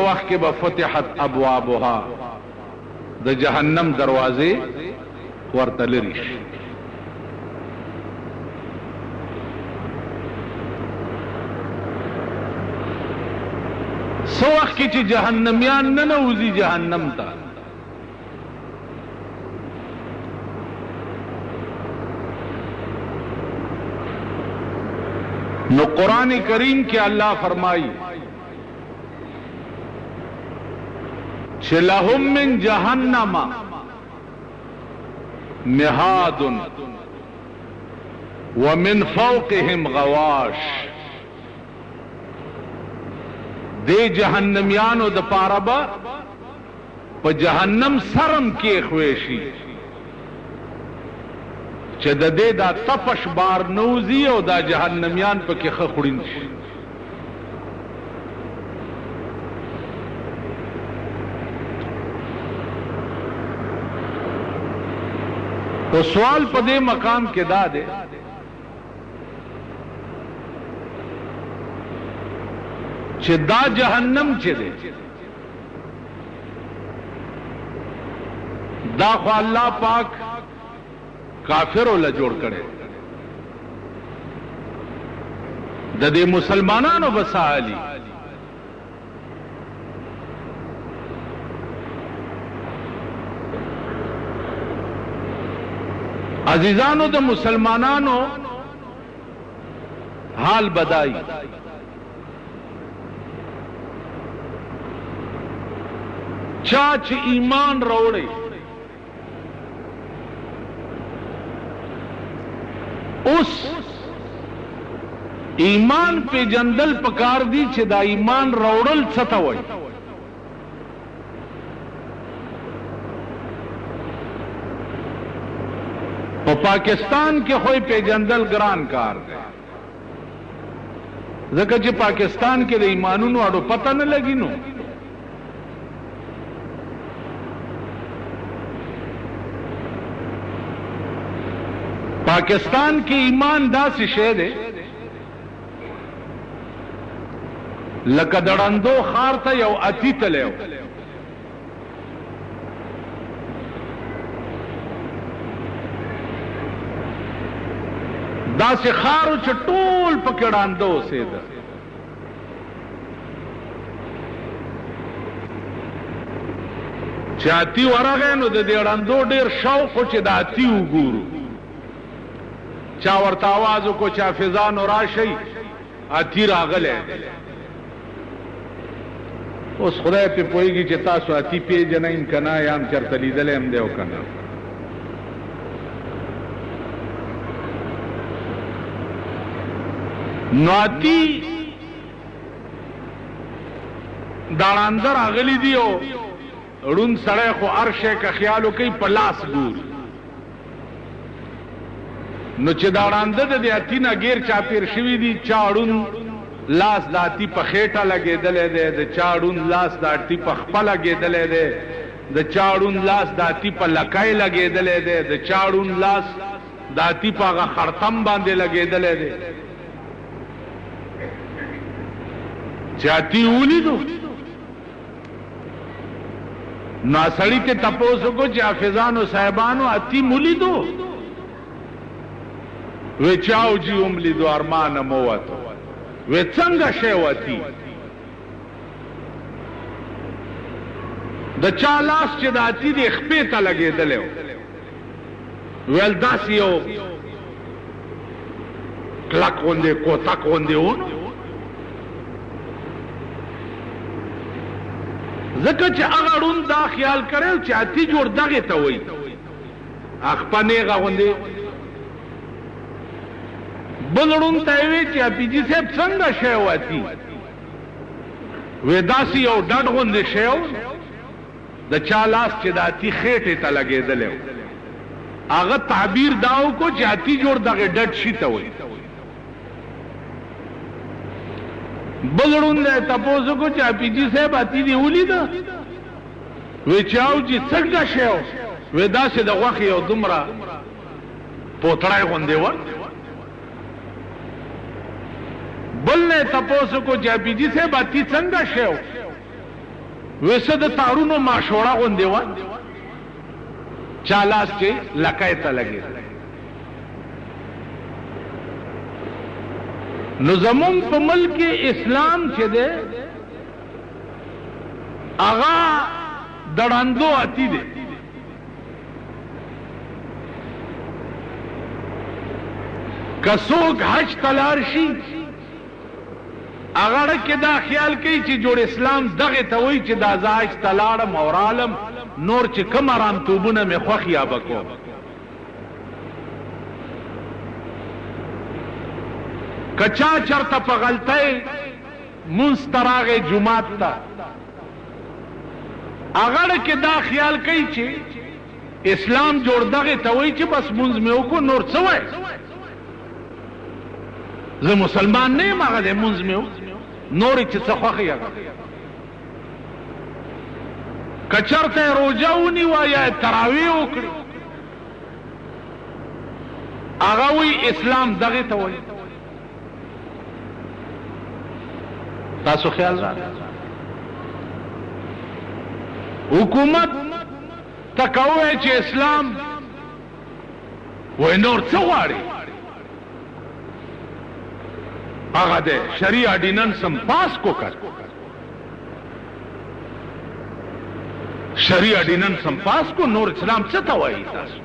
وخت کې به فتحت ابوابها د جهنم دروازې ورته لري شي. سو وخت کې چې جهنميان نه نوځي جهنم ته، نو قرآن کریم کې الله فرمایي چې لهم من جهنم مهاد ومن فوقهم غواش. دے جہنمیانو د پاره با په جهنم سرم کې خويشي چې د دې دا تپش بار نوزي او دا جهنميان په کې خخړین شي. تو سوال په دې مقام کې دا دی چې دا جهنم چې دی دا خو الله پاک کافرو له جوړ کړي، د دې مسلمانانو بسالي. عزیزانو د مسلمانانو حال بدای، چا چې ایمان راوړي اوس ایمان په جندل پکار دی چې دا ایمان راوړل څه ته وایي. په پاکستان کې خوې په جندل ګران کار دی، ځکه چې پاکستان کې د ایمانونو اړو پته نه لګي. نو پاکستان کې ایمان داسې شی دی لکه دړندو خار ته یو اتی تلو، داسې خارو چې ټول پکې ړانده اوسېده. چې اتی ورغی نو د دې ړندو ډېر شوق و چې د اتی وګورو. چا ورته आवाज وکړو چې حافظانو راشئ اتی راغلی. اوس خدای په پوهېږي چې تاسو اتی پیژنئ که نه، یا هم چېرته لیدلی هم دی او که نه. نو اتی دا ړانده راغلی دي او ړوند سړی خو هر شی که خیال وکوي په لاس ګوري. نو چې دا ړانده د دې اتی نه غیر چاپېر شوي دي، چا ړوند لاس د اتی په خېټه لګېدلی دی، د چا ړوند لاس د اتی په خپه لګېدلی دی، د چا ړوند لاس د اتی په لکۍ لګېدلی دی، د چا ړوند لاس د اتی په هغه خړتم باندې لګېدلی دی. چې اتی ولیدو نو سړي ته تپوس وکړو چې حافظانو صاحبانو اتی مولیدو؟ وی چاو جی ام لیدو ارمان موتو. وی څنګه شی وتی؟ د چا لاس چې د اتی د خپې ته لګېدلی ویل داسې یو کلک غوندې کوتک غوندې و. ځکه چې هغه ړوند دا خیال کړی چې اتی جوړ دغې ته وایي خپه نیغه غوندې. بل ړوند ته یې وی چې اپیجي صاحب څنګه شی و اتی؟ وی داسې یو ډډ غوندې شی و، د چا لاس چې د اتی خېټې ته لګېدلی و. هغه تعبیر دا وکړو چې اتی جوړ دغې ډډ شي ته وایي. بل ړوند یې تپوس وکړو چې اپیجي صاحب اتی دې ولیده؟ وی چاو چې څنګه شی و؟ وی داسې د غوښې یو دومره پوتړی غوندې و. بل نه تپوس کو چې اپیجي صاحب اتی څنګه شو؟ ویسه د تارونو ماشوړه غوندې وه چا لاس چې لکۍ ته لګېد. نو زمونږ په ملک اسلام چې دی هغه د ړندو اتی دی. که څوک حج ته لاړ شي هغه کې دا خیال کوي چې جوړ اسلام دغه ته وایي چې دا زه حج ته لاړم او رالم نور چې کوم ارامتوبونه مې خوښ یا به کوم. که چا چرته په غلطۍ مونځ ته راغی جومات ته هغه کې دا خیال کوي چې اسلام جوړ دغه ته وایي چې بس مونځ مې وکړو نور څه وایي زه مسلمان نه یم هغه دی مونځ مې نور چې څه خوښ یې که چېرته یې روژه ونیوه یا یې تراویح وکړي هغه وایي اسلام دغې ته وایي. تاسو خیال راغی حکومت ته که ووایي چې اسلام وایي نور څه غواړي هغه دی شرعي آرډیننس هم پاس کو کړ شرعي آرډیننس هم پاس کو نور اسلام څه ته وایي. تاسو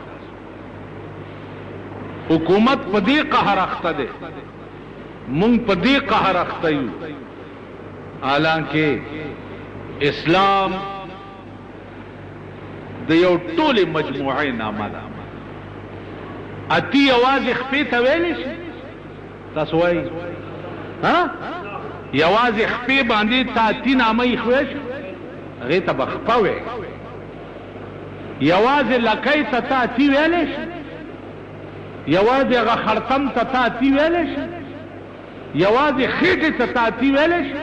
حکومت په دې قهر اخته دی مونږ په دې قهر اخته یو حالانکه اسلام د یو ټولې مجموعې نامه ده. اتی یوازې خپې ته ویلی شي تاسو وایي یوازې خپې باندې تا اتی نامه ایښوی شي هغې ته به خپه وی. یوازې لکۍ ته تا اتی ویلی شي یوازې هغه خړتم ته تا اتی ویلی شي یوازې خېټې ته تا اتی ویلی شي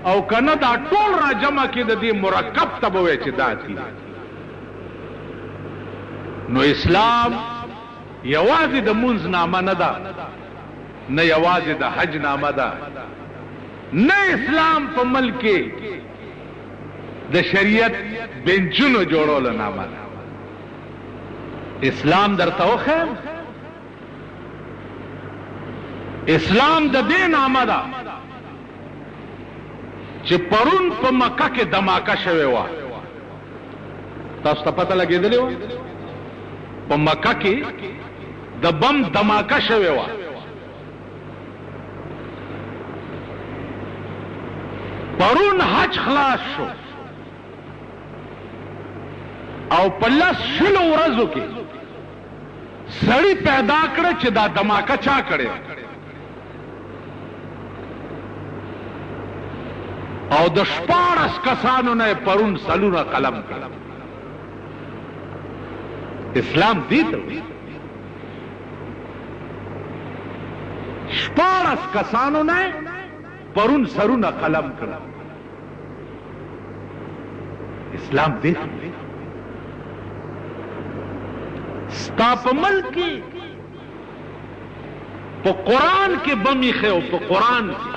او که نه دا ټول را جمع کې د دې مرکب ته به وایي چې دا اتی. نو اسلام یوازې د مونځ نامه نه ده نه یوازې د حج نامه ده نه اسلام په ملک کې د شریعت بنچونو جوړولو نامه ده. اسلام درته وښیم اسلام د دې نامه ده چې پرون په مکه کې دماکه شوې وه تاسو ته پته لګېدلې وه په مکه کې د بم دماکه شوې وه پرون حج خلاص شو او په 10 ورځو کې سړی پیدا کړه چې دا دماکه چا کړې او د 14 کسانو نه پرون سلونه قلم کړ. اسلام دی ته 14 کسانو نه پرون سرونه قلم کړ. اسلام دی ستا په ملک کې په قرآن کې بمی خو په قرآن کې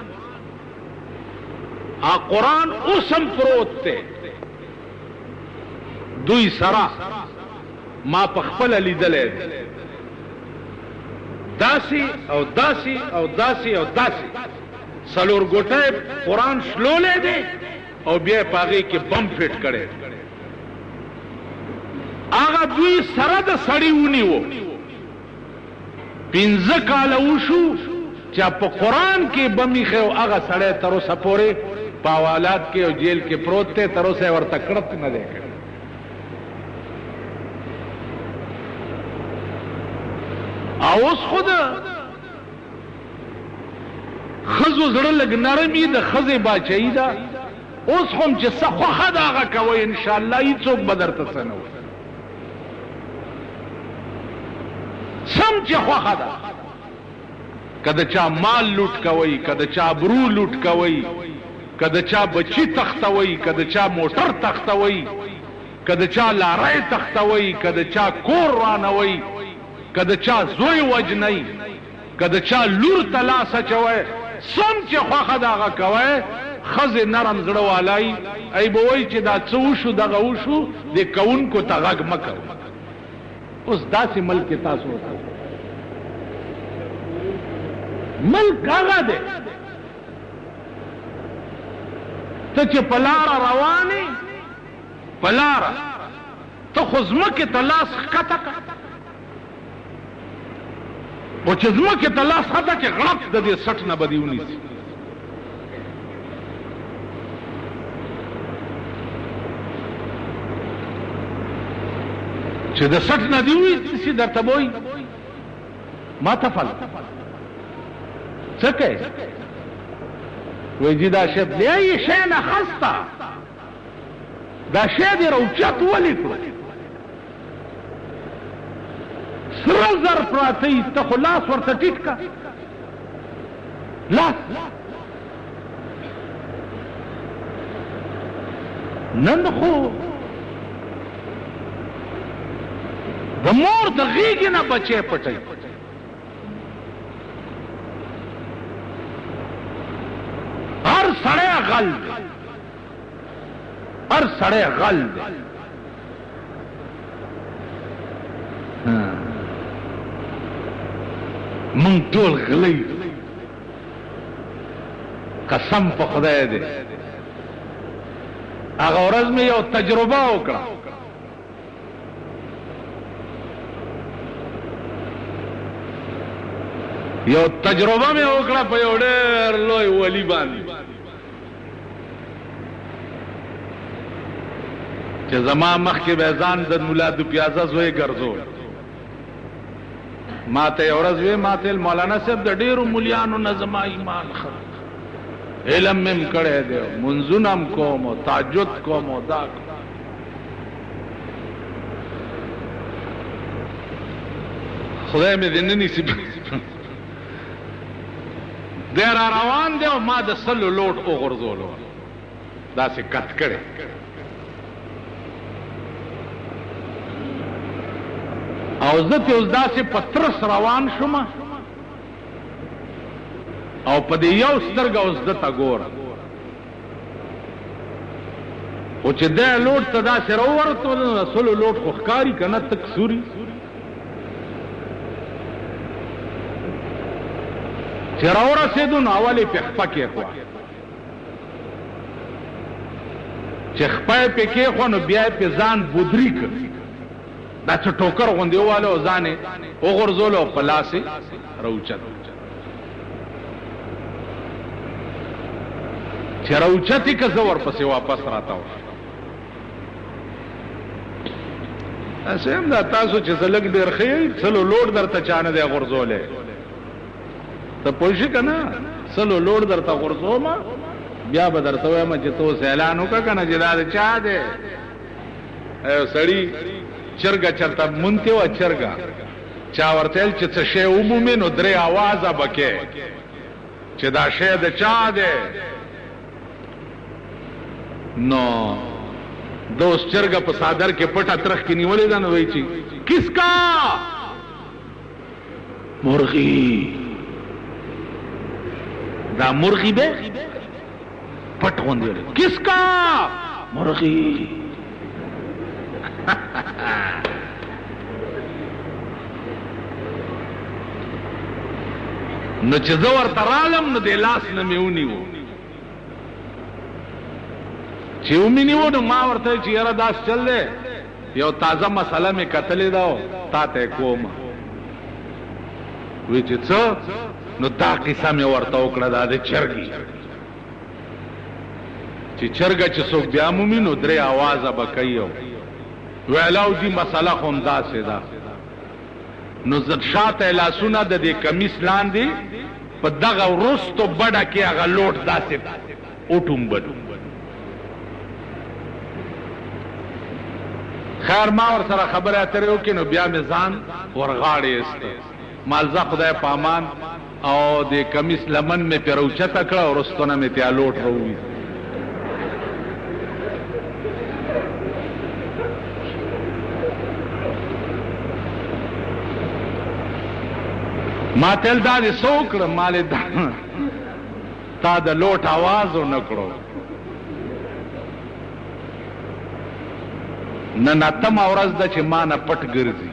قرآن اوسم پروت ته دوی سرا ما په خپل لیدلې داسي او داسي او داسي او داسي سلور ګوټه قرآن شلولې دي او بیا پاغي کې بم فټ کړي هغه دوی سره د سړی ونیو 15 کاله وشو چې په قرآن کې بمی خو هغه سړی تر اوسه پورې په حوالات کې او جیل کې پروت دی تر اوسه ورته کړت نه دی کړی. او اوس خود ښځو زړه لږ نرمي د ښځې باچهي ده اوس هم چې څه خوښه ده هغه کوئ انشاءالله هېڅوک به درته څه نه وایي سم چې خوښه ده که د چا مال لوټ کوئ که د چا ابرو لوټ کوئ که د چا بچی تختوئ که د چا موټر تختوئ که د چا لاری تختوئ که د چا کور رانوئ که د چا زوی وجنئ که د چا لور ته لاس اچوئ سم چې خوښه ده هغه کوئ خزه نرم زړه والای ای به وای چې دا څه وشو دغه وشو د کوونکو ته غږ مکو. اوس داسې ملک تاسو وکړو، ملک هغه دی ته چې په لاره روانې، په لاره ته خو ځمکې ته لاس ښکته کړه، خو چې ځمکې ته لاس ښکته کړې غړپ د دې سټ نه به دې ونیسي. چې د سټ نه دې ونیسي درته به وایي ما تفعل، څه کوې؟ وایي جي دا شی دی یې شی نه خسته، دا شی دې راوچت ولې کړو؟ سره زر پراته یي، ته خو لاس ورته ټیټ کړه، لاس نن خو د مور د غېږې نه بچی پټوي. هر سړی غل دی، هر سړی غل دی. مونږ ټول غلی، قسم په خدای دی. هغه ورځ مې یو تجربه وکړه، یو تجربه مې وکړه په یو ډېر لوی ولي باندې چې زما مخکې به ځان د ملا د پیازه زوی ګرځول. ما ته یو ورځ وی، ما ته مولانا صاحب د ډېرو ملیانو نه زما ایمان خط علم مم کړی دی، منځونه م کوم او تهجد کوم او دا خدای مې دې نه نیسي. دی را روان دی او ما د سلو لوټ وغورځولو، داسې کت کړی. او زه ته اوس داسې په ترس روان شوم او په دې یو سترګه اوس ده ته ګوره، خو چې دی لوټ ته داسې راوورته نو د سلو لوټ خو ښکاري که نه تک سوري. چې راورسېدو نو اول یې پې خپه کېښوه، چې خپه یې پې کېښوه نو بیا یې پې ځان بودري کړ، دا څه ټوکر غوندې وواله او ځان یې وغورځولو او په لاس یې راوچت. چې راوچت یې که زه ورپسې واپس راته وشم. داسې هم دا تاسو چې زه لږ ډېر ښه یئ، سلو لوټ درته چا نه دی غورځولی، ته پوه شې که نه؟ سلو لوټ درته غورځوم بیا به درته وایم چې ته اوس اعلان وکړه که نه چې دا د چا دی. یو سړي چرګه چرته مونتې وه، چرګه چا ورته ویل چې څه شی ومومې نو درې اوازه به کې چې دا شی د چا دی. نو د اوس چرګه په څادر کې پټه ترخ کې نیولې ده، نو وایي چې کس کا مرغی، دا مرغی به پټ غوندې ویل کس کا مرغی. نو چې زه ورته رالم نو د لاس نه مې ونیو، چې ومې نیو نو ما ورته چې یاره داس چل دی، یو تازه مسله مې کتلې ده او تا ته یې کومه. وی چې څه؟ نو دا قصه مې ورته وکړه دا د چرګې، چې چرګه چې څوک بیا مومي نو درې اوازه به کوي. ویلاو جي مسله خو همداسې ده. نو زه شاته لاسونه د دې کمیس لاندې په دغه وروستو بډه کې هغه لوټ داسې وټومبلو. خیر ما ور سره خبره اترې وکړې نو بیا مې ځان ورغاړې ایسته، مالزه خدای په امان، او د کمیس لمن مې پرې راوچته کړه او وروستونه مې تیا لوټ راوویست. ما تل دا دې څه وکړم؟ ما تا د لوټ आवाज ونکړو نن اتم ورځ ده چې ما نه پټ ګرځي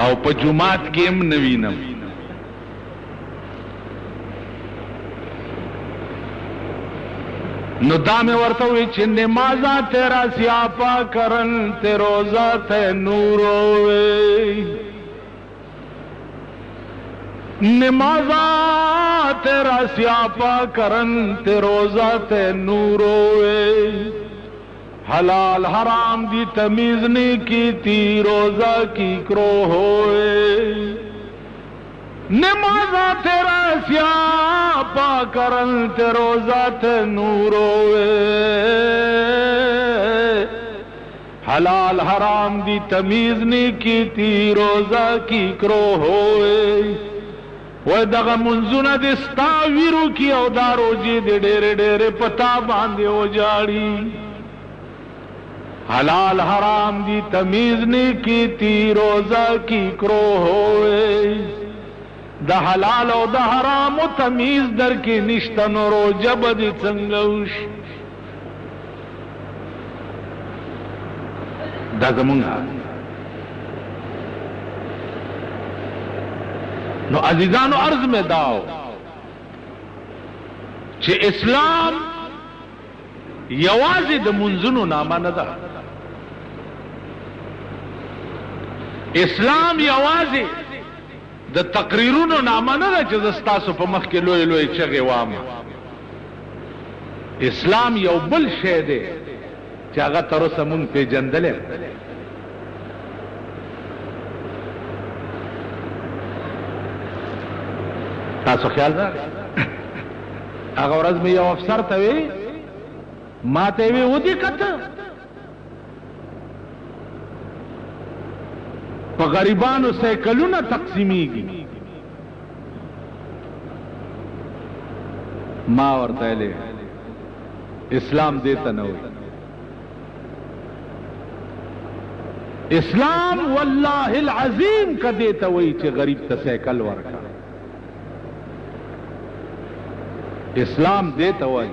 او په جمعات کې هم نه وینم نو دا میں ورتا ہوئی چھ نمازا تیرا سیاپا کرن تے روزہ تے نور ہوئے نمازا تیرا سیاپا کرن تے روزہ تے نور ہوئے حلال حرام دی تمیز نہیں کی تی روزہ کی کرو ہوئے نمازا تیرا سیاپا کرن تے روزہ تے نور ہوئے حلال حرام دی تمیز نہیں کی تی روزہ کی کرو ہوئے وہ دغا منزونہ دستا ویرو کی او دا روجی دے ڈیرے ڈیرے پتا باندے ہو جاڑی حلال حرام دی تمیز نہیں کی تی روزہ کی کرو ہوئے دا حلال او دا حرام و تمیز در کی نشتن و روجہ بدی چنگوش دا زمونگا نو عزیزانو عرض میں داو چھ اسلام یوازی دا منزنو نامہ ندا اسلام یوازی د تقریرونو نامه نه ده چې زه ستاسو په مخ کې لوی لوی چغې وام اسلام یو بل شی دی چې هغه تر اوسه مونږ پېژندلی تاسو خیال راغی هغه ورځ مې یو افسر ته وی ما ته وی ودې کته پا غریبانو سیکلونا تقسیمیگی ما ورطا لے اسلام دیتا نوی اسلام واللہ العظیم کا دیتا وی چھ غریب تا سیکل ورکا اسلام دیتا وی